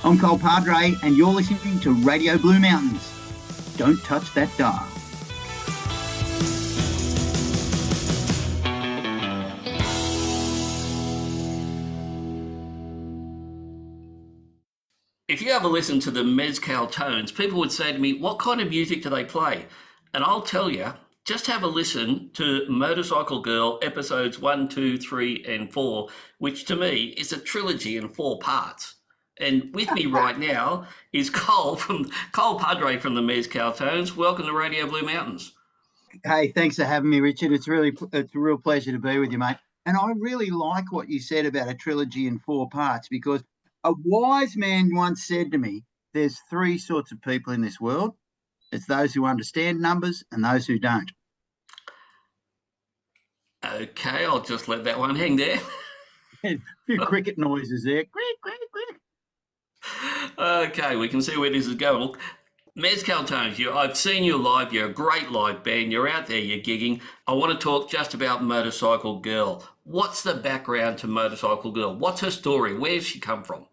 I'm Cole Padre, and you're listening to Radio Blue Mountains. Don't touch that dial. If you ever listen to the Mezcal Tones, people would say to me, what kind of music do they play? And I'll tell you, just have a listen to Motorcycle Girl episodes 1, 2, 3, and 4, which to me is a trilogy in 4 parts. And with me right now is Cole Padre from the Mezcal Tones. Welcome to Radio Blue Mountains. Hey, thanks for having me, Richard. It's a real pleasure to be with you, mate. And I really like what you said about a trilogy in 4 parts, because a wise man once said to me, there's 3 sorts of people in this world. It's those who understand numbers and those who don't. Okay, I'll just let that one hang there. A few cricket noises there. Crick, crick, crick. Okay, we can see where this is going. Look, Mezcal Tones, I've seen you live. You're a great live band. You're out there, you're gigging. I want to talk just about Motorcycle Girl. What's the background to Motorcycle Girl? What's her story? Where's she come from?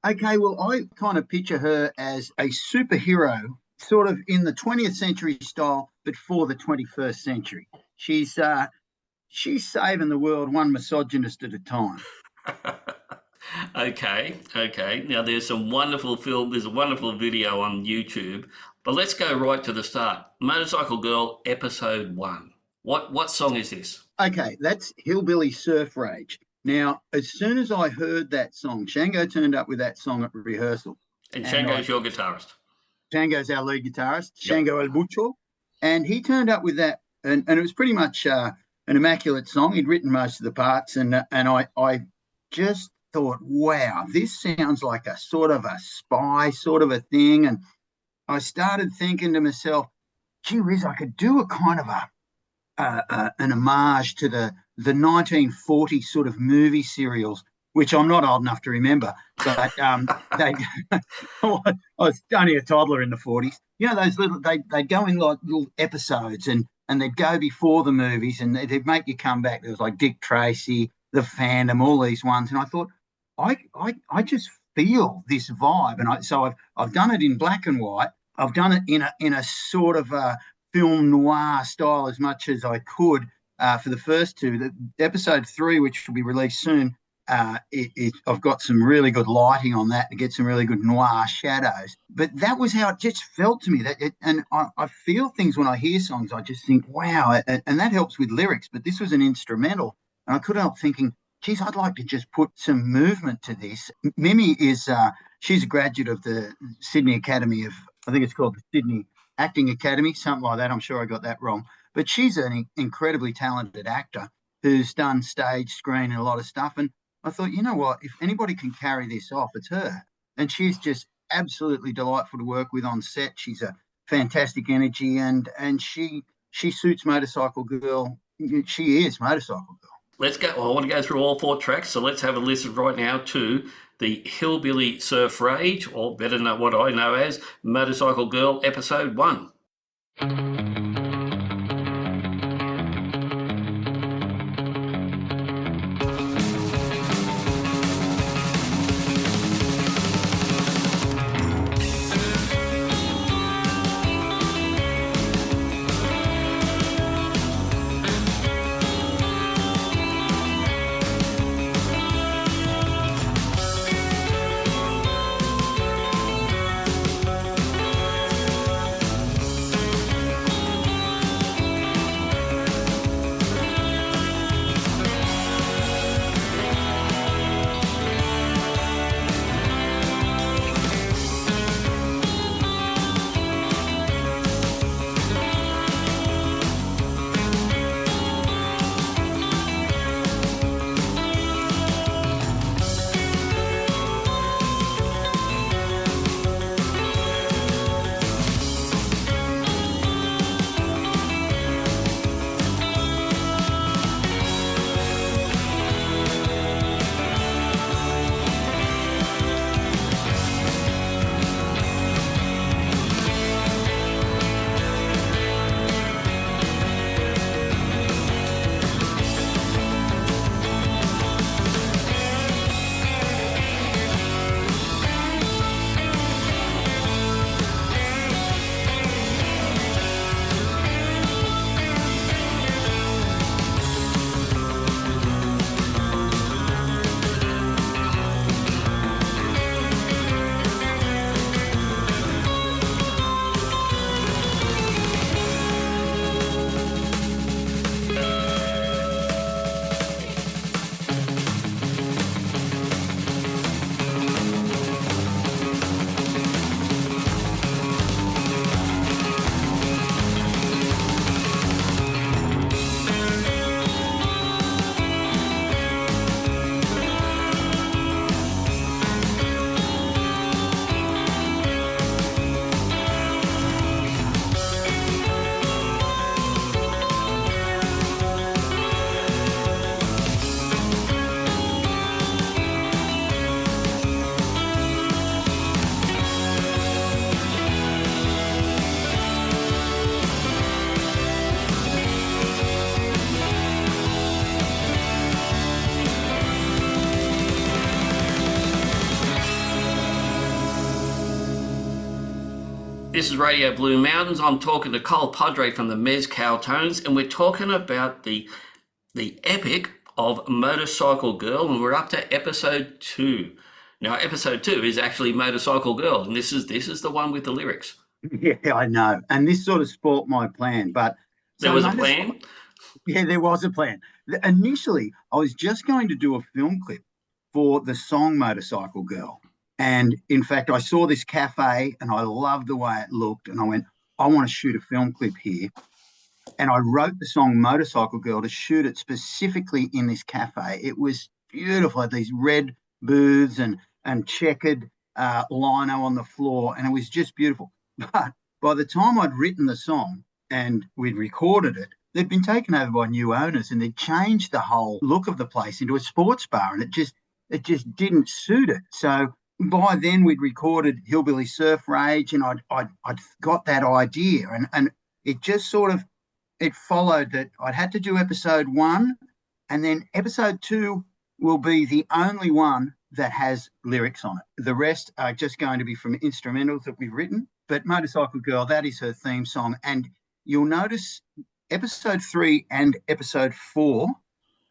Okay, well, I kind of picture her as a superhero, sort of in the 20th century style, but for the 21st century. She's saving the world one misogynist at a time. Okay. Now there's a wonderful video on YouTube, but let's go right to the start. Motorcycle Girl, episode 1. What song is this? Okay, that's Hillbilly Surf Rage. Now, as soon as I heard that song, Shango turned up with that song at rehearsal. And Shango's your guitarist. Shango's our lead guitarist, Shango El Bucho. And he turned up with that, and it was pretty much an immaculate song. He'd written most of the parts, and I just thought, wow, this sounds like a sort of a spy sort of a thing. And I started thinking to myself, gee whiz, I could do a kind of an homage to the 1940s sort of movie serials, which I'm not old enough to remember, but I was only a toddler in the 40s. You know, those they'd go in like little episodes and they'd go before the movies and they'd make you come back. There was like Dick Tracy, The Phantom, all these ones. And I thought, I just feel this vibe. And so I've done it in black and white. I've done it in a sort of a film noir style as much as I could for the first 2. The episode 3, which will be released soon, I've got some really good lighting on that to get some really good noir shadows. But that was how it just felt to me. I feel things when I hear songs. I just think, wow, and that helps with lyrics. But this was an instrumental, and I couldn't help thinking, geez, I'd like to just put some movement to this. Mimi is she's a graduate of the Sydney Academy of, I think it's called the Sydney Acting Academy, something like that. I'm sure I got that wrong. But she's an incredibly talented actor who's done stage, screen, and a lot of stuff. And I thought, you know what, if anybody can carry this off, it's her. And she's just absolutely delightful to work with on set. She's a fantastic energy, and she suits Motorcycle Girl. She is Motorcycle Girl. Let's go. Well, I want to go through all 4 tracks, so let's have a listen right now to the Hillbilly Surf Rage, or better known what I know as Motorcycle Girl, episode 1. This is Radio Blue Mountains. I'm talking to Cole Padre from the Mezcal Tones, and we're talking about the epic of Motorcycle Girl, and we're up to episode 2. Now, episode 2 is actually Motorcycle Girl, and this is the one with the lyrics. Yeah, I know. And this sort of spoilt my plan, but There was a plan? Yeah, there was a plan. Initially, I was just going to do a film clip for the song Motorcycle Girl. And in fact, I saw this cafe and I loved the way it looked. And I went, I want to shoot a film clip here. And I wrote the song Motorcycle Girl to shoot it specifically in this cafe. It was beautiful. It had these red booths and checkered lino on the floor. And it was just beautiful. But by the time I'd written the song and we'd recorded it, they'd been taken over by new owners and they'd changed the whole look of the place into a sports bar, and it just didn't suit it. So by then we'd recorded Hillbilly Surf Rage, and I'd got that idea, and it just sort of, it followed that I'd had to do episode 1, and then episode 2 will be the only one that has lyrics on it. The rest are just going to be from instrumentals that we've written. But Motorcycle Girl, that is her theme song. And you'll notice episode 3 and episode 4,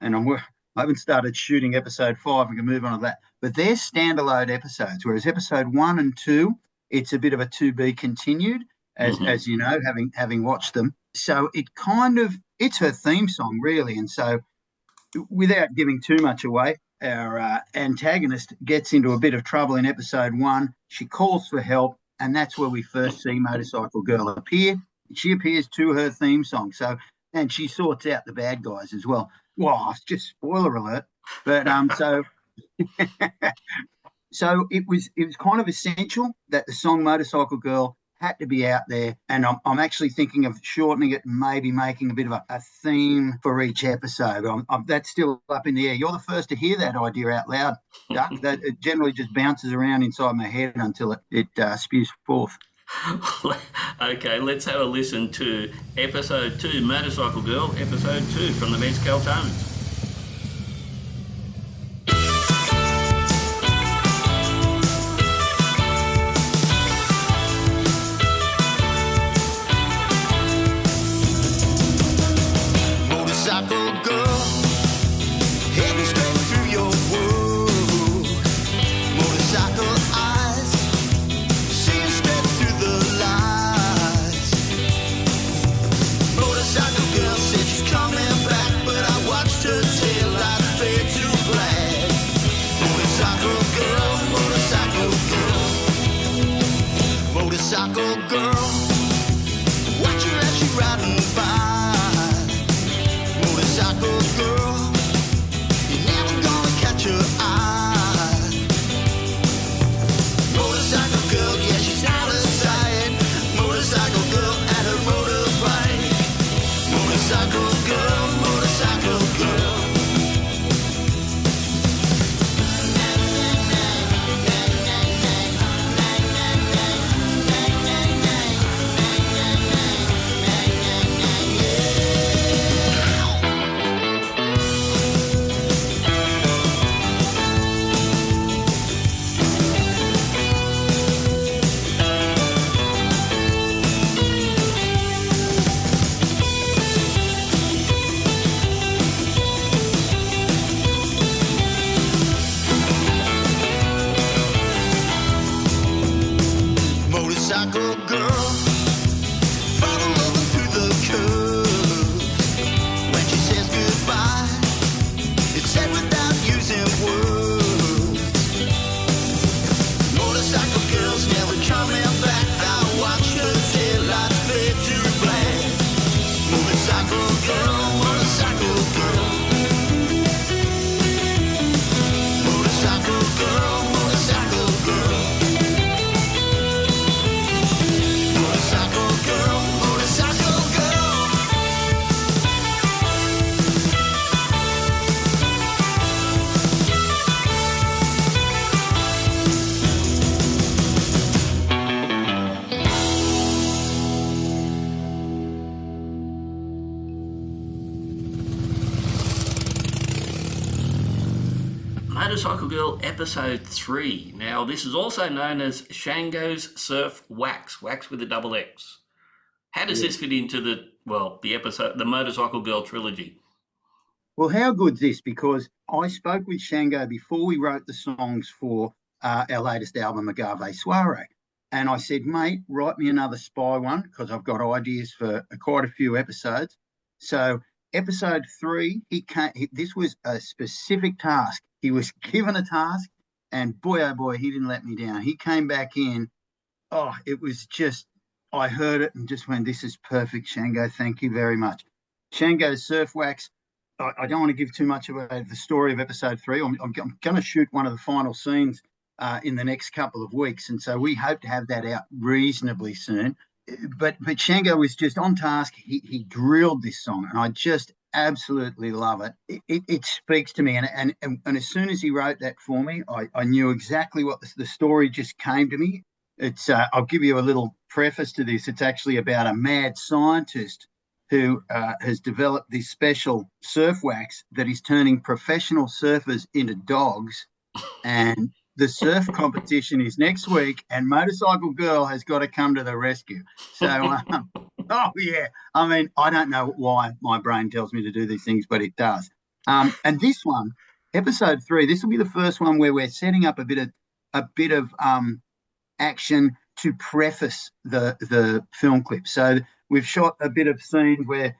and I haven't started shooting episode 5. We can move on to that. But they're standalone episodes, whereas episode 1 and 2, it's a bit of a to be continued, as you know, having watched them. So it's her theme song, really. And so without giving too much away, our antagonist gets into a bit of trouble in episode 1. She calls for help, and that's where we first see Motorcycle Girl appear. She appears to her theme song. So, and she sorts out the bad guys as well. Well, it's just spoiler alert. But so it was kind of essential that the song Motorcycle Girl had to be out there. And I'm actually thinking of shortening it and maybe making a bit of a theme for each episode. That's still up in the air. You're the first to hear that idea out loud, Duck. That it generally just bounces around inside my head until it spews forth. Okay, let's have a listen to episode 2, Motorcycle Girl, episode 2 from the Mezcal Tones. Motorcycle girl, heading straight through your world. Motorcycle eyes, seeing straight through the lies. Motorcycle girl said she's coming back, but I watched her tail light fade to black. Motorcycle girl, motorcycle girl, watch her as she riding by. Motorcycle girl, you're never gonna catch her eye. Motorcycle girl, yeah, she's out of sight. Motorcycle girl at her motorbike. Motorcycle girl, motorcycle girl. Motorcycle Girl episode 3. Now, this is also known as Shango's Surf Wax, wax with a double X. How does this fit into the episode, the Motorcycle Girl trilogy? Well, how good's this? Because I spoke with Shango before we wrote the songs for our latest album, Agave Soiree. And I said, mate, write me another spy one because I've got ideas for quite a few episodes. So episode 3, this was a specific task. He was given a task and boy, oh boy, he didn't let me down. He came back in. Oh, it was just, I heard it and just went, this is perfect, Shango. Thank you very much. Shango's Surf Wax. I don't want to give too much away the story of episode 3. I'm going to shoot one of the final scenes in the next couple of weeks. And so we hope to have that out reasonably soon. But Shango was just on task. He drilled this song and I just absolutely love it. It speaks to me. And as soon as he wrote that for me, I knew exactly what the story just came to me. It's I'll give you a little preface to this. It's actually about a mad scientist who has developed this special surf wax that is turning professional surfers into dogs. And the surf competition is next week, and Motorcycle Girl has got to come to the rescue. So, oh, yeah. I mean, I don't know why my brain tells me to do these things, but it does. And this one, episode 3, this will be the first one where we're setting up a bit of action to preface the film clip. So we've shot a bit of scenes where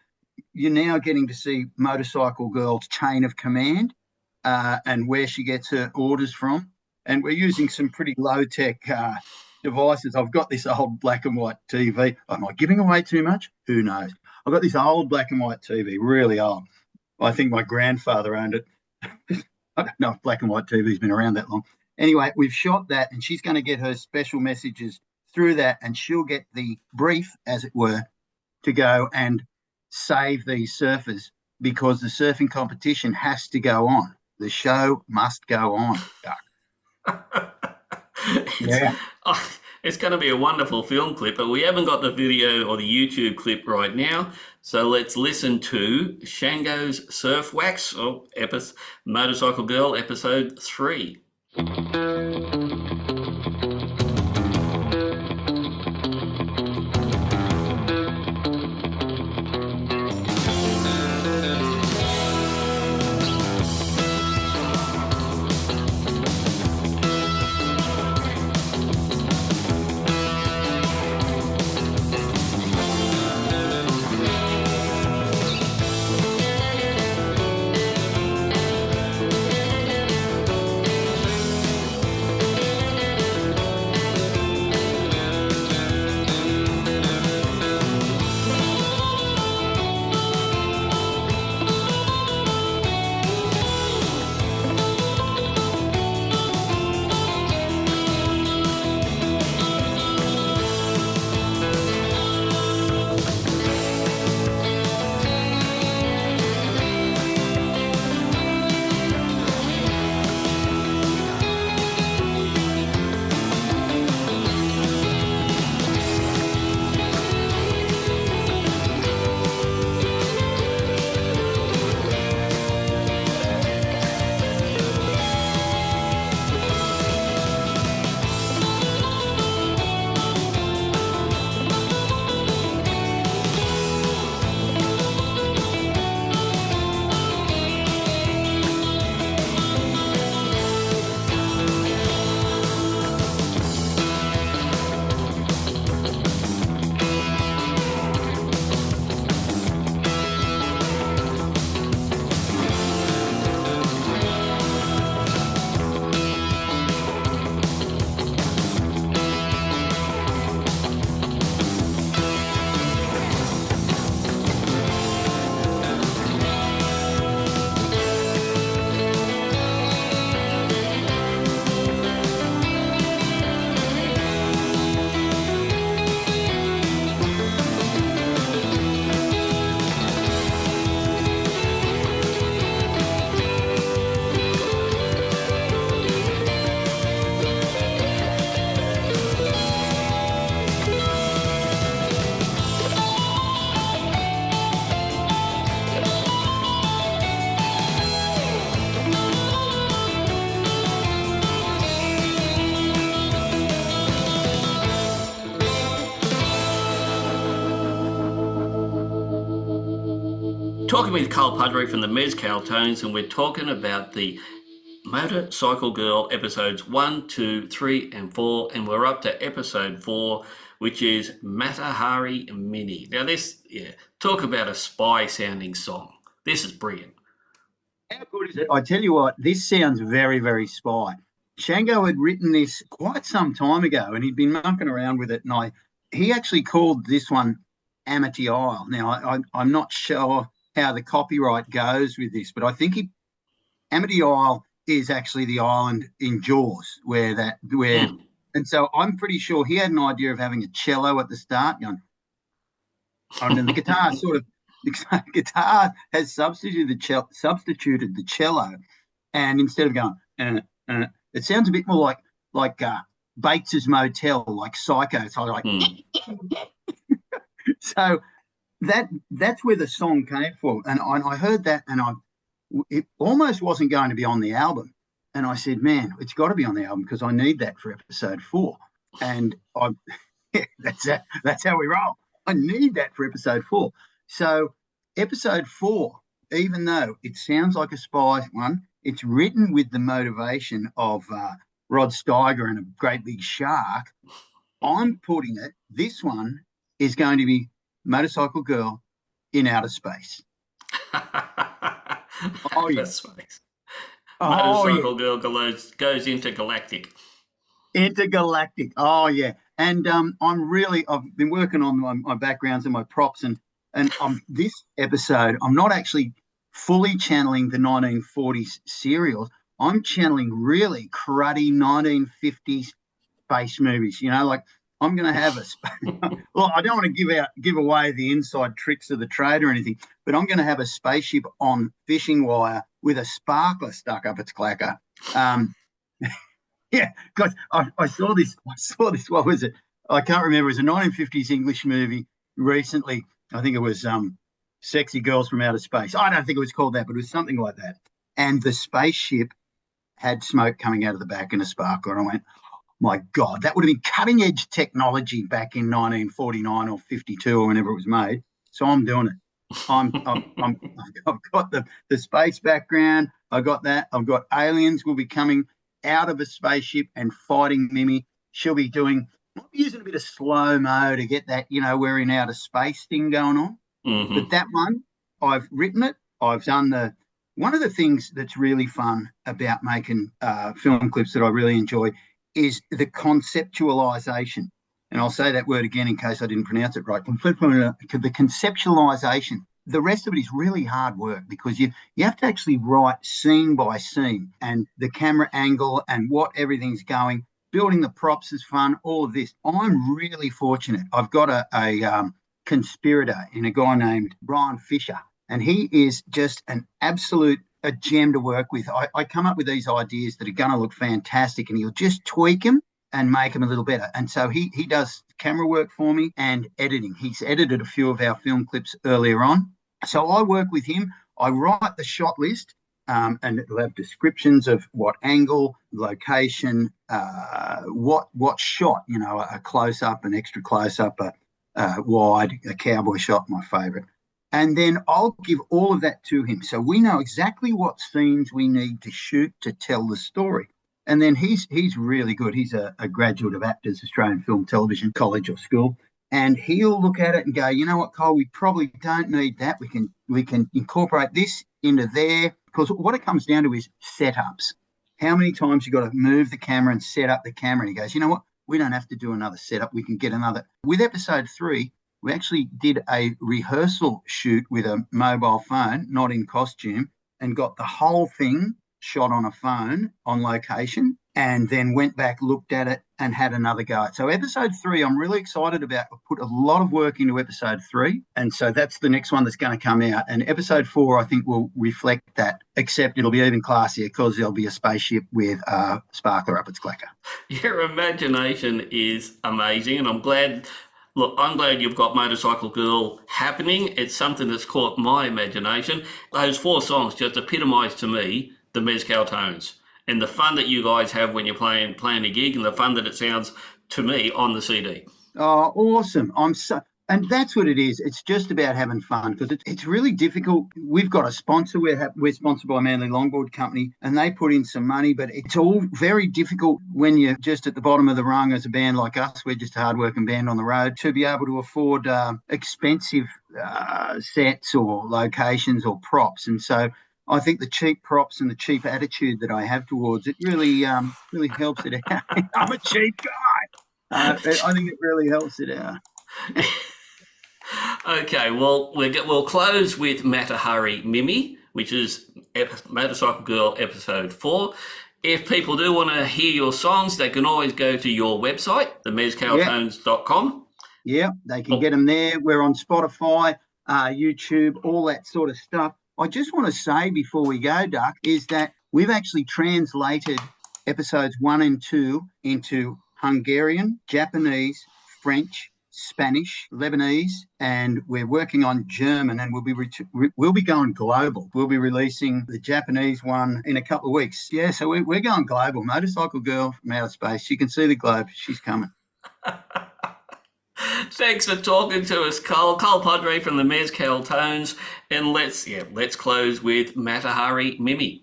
you're now getting to see Motorcycle Girl's chain of command and where she gets her orders from. And we're using some pretty low-tech devices. I've got this old black and white TV. Am I giving away too much? Who knows? I've got this old black and white TV, really old. I think my grandfather owned it. I don't know if black and white TV's been around that long. Anyway, we've shot that, and she's going to get her special messages through that, and she'll get the brief, as it were, to go and save these surfers because the surfing competition has to go on. The show must go on, Duck. Yeah. It's going to be a wonderful film clip, but we haven't got the video or the YouTube clip right now. So let's listen to Shango's Surf Wax or Motorcycle Girl episode 3. talking with Carl Pudry from the Mezcal Tones, and we're talking about the Motorcycle Girl episodes 1, 2, 3, and 4, and we're up to episode 4, which is Matahari Mini. Now, talk about a spy-sounding song. This is brilliant. How good is it? I tell you what, this sounds very, very spy. Shango had written this quite some time ago, and he'd been mucking around with it, and he actually called this one Amity Isle. Now, I'm not sure how the copyright goes with this, but I think Amity Isle is actually the island in Jaws and so I'm pretty sure he had an idea of having a cello at the start going, and then the guitar the guitar has substituted the cello, and instead of going it sounds a bit more like Bates's Motel, like Psycho. So like so that's where the song came from, and I heard that, and it almost wasn't going to be on the album, and I said, man, it's got to be on the album because I need that for episode 4, and that's how we roll. I need that for episode 4. So episode 4, even though it sounds like a spy one, it's written with the motivation of Rod Steiger and a great big shark. I'm putting it, this one is going to be Motorcycle Girl in outer space. Oh, yeah. Space. Motorcycle Girl goes intergalactic. Intergalactic. Oh, yeah. And I've been working on my backgrounds and my props, and this episode, I'm not actually fully channeling the 1940s serials. I'm channeling really cruddy 1950s space movies. You know, like I'm going to have well, I don't want to give away the inside tricks of the trade or anything, but I'm going to have a spaceship on fishing wire with a sparkler stuck up its clacker. Yeah, because I saw this. What was it? I can't remember. It was a 1950s English movie recently. I think it was Sexy Girls from Outer Space. I don't think it was called that, but it was something like that. And the spaceship had smoke coming out of the back and a sparkler. And I went, my God, that would have been cutting edge technology back in 1949 or 52 or whenever it was made. So I'm doing it. I've got the space background. I got that. I've got aliens will be coming out of a spaceship and fighting Mimi. She'll be using a bit of slow-mo to get that, we're in outer space thing going on. Mm-hmm. But that one, I've written it. I've done one of the things that's really fun about making film clips that I really enjoy is the conceptualization. And I'll say that word again in case I didn't pronounce it right. The conceptualization. The rest of it is really hard work because you have to actually write scene by scene, and the camera angle and what everything's going. Building the props is fun, all of this. I'm really fortunate. I've got a conspirator in a guy named Brian Fisher, and he is just a gem to work with. I come up with these ideas that are going to look fantastic, and he'll just tweak them and make them a little better. And so he does camera work for me and editing. He's edited a few of our film clips earlier on. So I work with him. I write the shot list, and it'll have descriptions of what angle, location, what shot, a close-up, an extra close-up, a wide, a cowboy shot, my favourite. And then I'll give all of that to him. So we know exactly what scenes we need to shoot to tell the story. And then he's really good. He's a graduate of Actors Australian Film Television College or School. And he'll look at it and go, you know what, Cole, we probably don't need that. We can incorporate this into there. Because what it comes down to is setups. How many times you got to move the camera and set up the camera? And he goes, you know what, we don't have to do another setup. We can get another. With episode 3, we actually did a rehearsal shoot with a mobile phone, not in costume, and got the whole thing shot on a phone on location, and then went back, looked at it, and had another go. So episode 3, I'm really excited about. I put a lot of work into episode 3, and so that's the next one that's going to come out. And episode 4, I think, will reflect that, except it'll be even classier because there'll be a spaceship with a sparkler up its clacker. Your imagination is amazing, and I'm glad you've got Motorcycle Girl happening. It's something that's caught my imagination. Those 4 songs just epitomise to me the Mezcal Tones and the fun that you guys have when you're playing a gig, and the fun that it sounds to me on the CD. Oh, awesome. And that's what it is. It's just about having fun because it's really difficult. We've got a sponsor. We're sponsored by Manly Longboard Company, and they put in some money, but it's all very difficult when you're just at the bottom of the rung as a band like us. We're just a hard-working band on the road to be able to afford expensive sets or locations or props. And so I think the cheap props and the cheap attitude that I have towards it really helps it out. I'm a cheap guy. I think it really helps it out. Okay, well, we'll close with Matahari Mimi, which is Motorcycle Girl episode 4. If people do want to hear your songs, they can always go to your website, themezcaltones.com. Yeah, they can get them there. We're on Spotify, YouTube, all that sort of stuff. I just want to say before we go, Duck, is that we've actually translated episodes 1 and 2 into Hungarian, Japanese, French, Spanish, Lebanese, and we're working on German, and we'll be going global. We'll be releasing the Japanese one in a couple of weeks. Yeah, so we're going global. Motorcycle Girl from outer space. You can see the globe. She's coming. Thanks for talking to us, Cole. Cole Padre from the Mezcal Tones, and let's close with Matahari Mimi.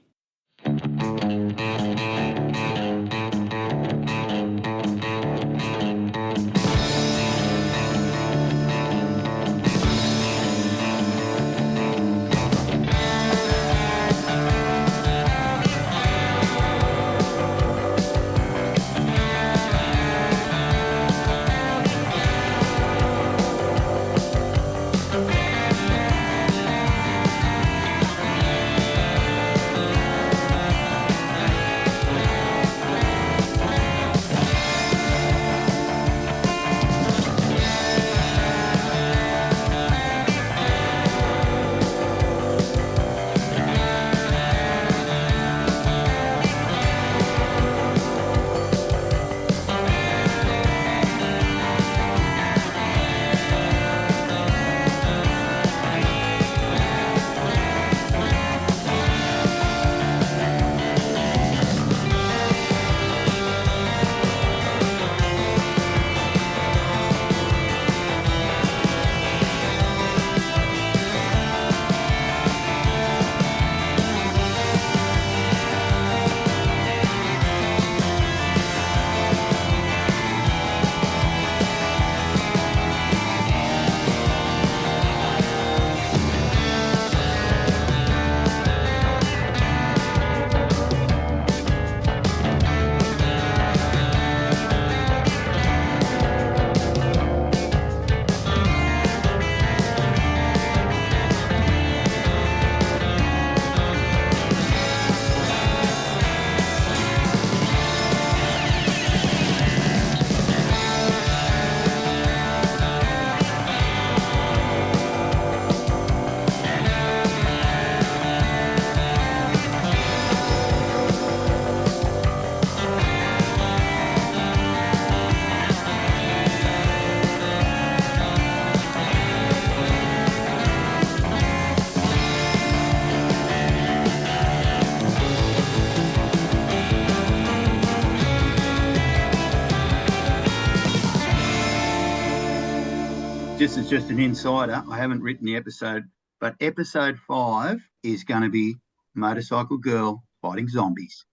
This is just an insider. I haven't written the episode, but episode 5 is going to be Motorcycle Girl fighting zombies.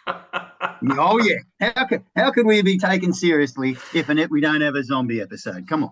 Oh, yeah. How could we be taken seriously if we don't have a zombie episode? Come on.